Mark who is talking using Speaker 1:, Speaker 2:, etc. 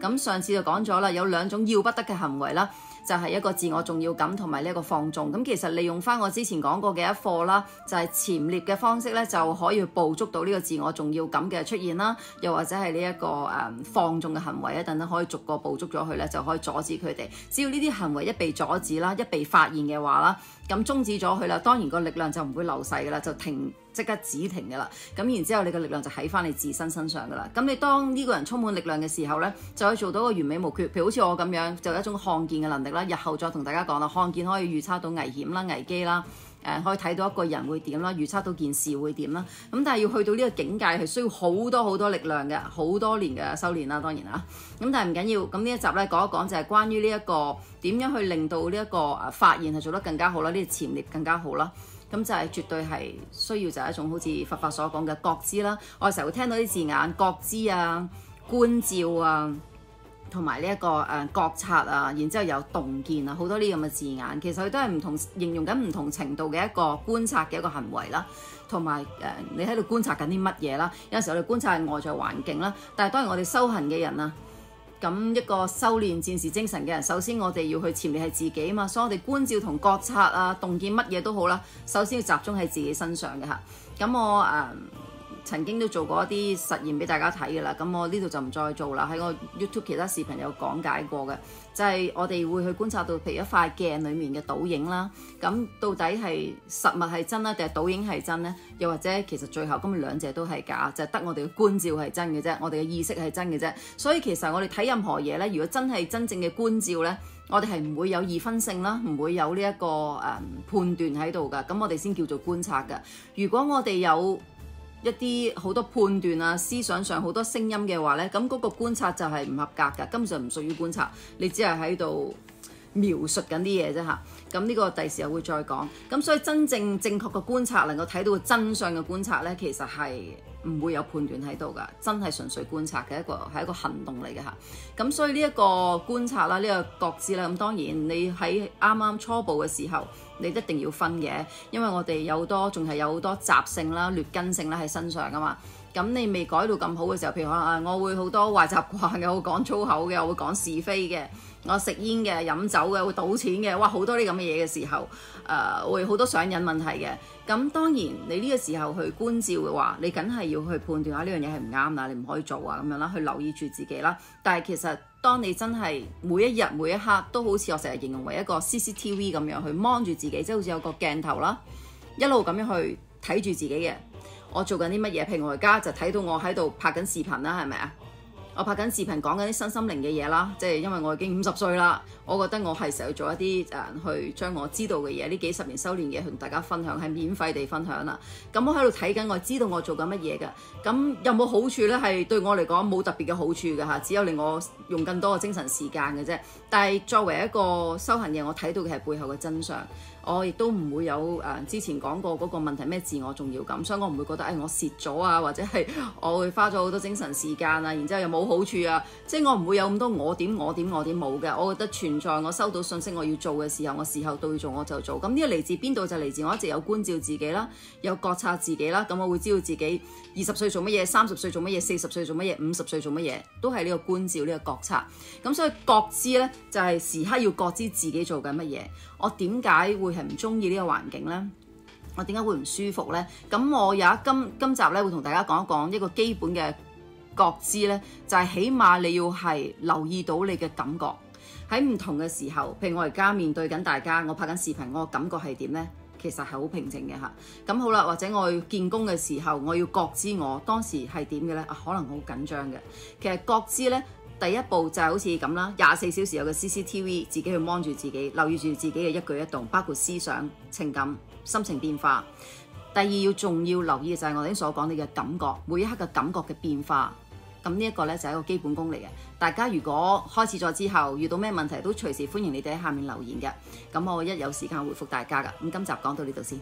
Speaker 1: 咁上次就講咗啦，有2種要不得嘅行為啦。就係一個自我重要感同埋呢一個放縱。咁其實利用翻我之前講過嘅一課啦，就係潛獵嘅方式咧，就可以捕捉到呢個自我重要感嘅出現啦，又或者係呢一個放縱嘅行為啊等等，可以逐個捕捉咗佢咧，就可以阻止佢哋。只要呢啲行為一被阻止啦，一被發現嘅話啦，咁終止咗佢啦，當然個力量就唔會流逝噶啦，就即刻止停噶啦。咁然之後你嘅力量就喺翻你自身身上噶啦。咁你當呢個人充滿力量嘅時候咧，就可以做到個完美無缺。譬如好似我咁樣，就有一種看見嘅能力啦。日後再同大家講啦，看見可以預測到危險啦、危機啦，可以睇到一個人會點啦，預測到件事會點啦。咁但係要去到呢個境界係需要好多力量嘅，好多年嘅修練啦，當然啦。咁但係唔緊要，咁呢一集咧講一講就係關於呢一個點樣去令到呢一個發現係做得更加好啦，呢個潛獵更加好啦。咁就係絕對係需要就係一種好似佛法所講嘅覺知啦。我哋成日會聽到啲字眼覺知啊、觀照啊，同埋呢一個覺察啊，然之後有洞見啊，好多呢咁嘅字眼，其實佢都係唔同形容緊唔同程度嘅一個觀察嘅一個行為啦，同埋你喺度觀察緊啲乜嘢啦？有陣時我哋觀察係外在環境啦，但係當然我哋修行嘅人啊。咁一個修練戰士精神嘅人，首先我哋要去潛獵係自己啊嘛，所以我哋觀照同覺察啊、洞見乜嘢都好啦，首先要集中喺自己身上嘅嚇。咁我曾經都做過一啲實驗俾大家睇嘅啦，咁我呢度就唔再做啦。喺我 YouTube 其他視頻有講解過嘅，就係我哋會去觀察到，譬如一塊鏡裡面嘅倒影啦，咁到底係實物係真啦，定係倒影係真呢？又或者其實最後根本兩者都係假，就係得我哋嘅觀照係真嘅啫，我哋嘅意識係真嘅啫。所以其實我哋睇任何嘢咧，如果真係真正嘅觀照咧，我哋係唔會有二分性啦，唔會有呢一個判斷喺度㗎，咁我哋先叫做觀察㗎。如果我哋有一啲好多判斷啊，思想上好多聲音嘅話咧，咁嗰個觀察就係唔合格㗎，根本上唔屬於觀察，你只係喺度描述緊啲嘢啫嚇。咁呢個第時又會再講。咁所以真正正確嘅觀察，能夠睇到真相嘅觀察咧，其實係唔會有判斷喺度㗎，真係純粹觀察嘅係一個行動嚟嘅嚇。咁所以呢一個觀察啦，呢個覺知啦，咁當然你喺啱啱初步嘅時候，你一定要分嘅，因為我哋仲係有好多習性啦、劣根性啦喺身上㗎嘛。咁你未改到咁好嘅時候，譬如可能我會好多壞習慣嘅，我會講粗口嘅，我會講是非嘅，我食煙嘅、飲酒嘅、會賭錢嘅，哇好多啲咁嘅嘢嘅時候，會好多上癮問題嘅。咁當然你呢個時候去觀照嘅話，你梗係要去判斷下呢樣嘢係唔啱啦，你唔可以做啊咁樣啦，去留意住自己啦。但係其實當你真係每一日每一刻都好似我成日形容為一個 CCTV 咁樣去 mon 住自己，即係好似有個鏡頭啦，一路咁樣去睇住自己嘅。我做緊啲乜嘢？譬如我而家就睇到我喺度拍緊視頻啦，係咪啊？我拍緊視頻講緊啲身心靈嘅嘢啦，即係因為我已經50歲啦，我覺得我係時候做一啲去將我知道嘅嘢，呢幾十年修煉嘅同大家分享，係免費地分享啦。咁我喺度睇緊，我知道我做緊乜嘢㗎。咁有冇好處呢？係對我嚟講冇特別嘅好處㗎嚇，只有令我用更多嘅精神時間嘅啫。但係作為一個修行人，我睇到嘅係背後嘅真相。我亦都唔會有之前講過嗰個問題咩自我重要感，所以我唔會覺得我蝕咗啊，或者係我會花咗好多精神時間啊，然之後又冇好處啊，即係我唔會有咁多我點冇嘅。我覺得存在我收到信息我要做嘅時候，我時候到要做我就做。咁呢個嚟自邊度？就嚟自我一直有觀照自己啦，有覺察自己啦。咁我會知道自己20歲做乜嘢，30歲做乜嘢，40歲做乜嘢，50歲做乜嘢，都係呢個觀照呢個覺察。咁所以覺知呢，就係時刻要覺知自己做緊乜嘢。我點解會係唔中意呢個環境呢？我點解會唔舒服呢？咁我今集咧會同大家講一講一個基本嘅覺知呢，就係起碼你要係留意到你嘅感覺喺唔同嘅時候，譬如我而家面對緊大家，我拍緊視頻，我感覺係點呢？其實係好平靜嘅嚇。咁好啦，或者我要見工嘅時候，我要覺知我當時係點嘅呢？可能好緊張嘅。其實覺知呢，第一步就係好似咁啦，24小時有個 CCTV， 自己去 mon 住自己，留意住自己嘅一舉一動，包括思想、情感、心情變化。第二仲要留意嘅就係我哋啱所講你嘅感覺，每一刻嘅感覺嘅變化。咁呢一個呢，就係一個基本功嚟嘅。大家如果開始咗之後遇到咩問題，都隨時歡迎你哋喺下面留言嘅。咁我一有時間回覆大家㗎。咁今集講到呢度先。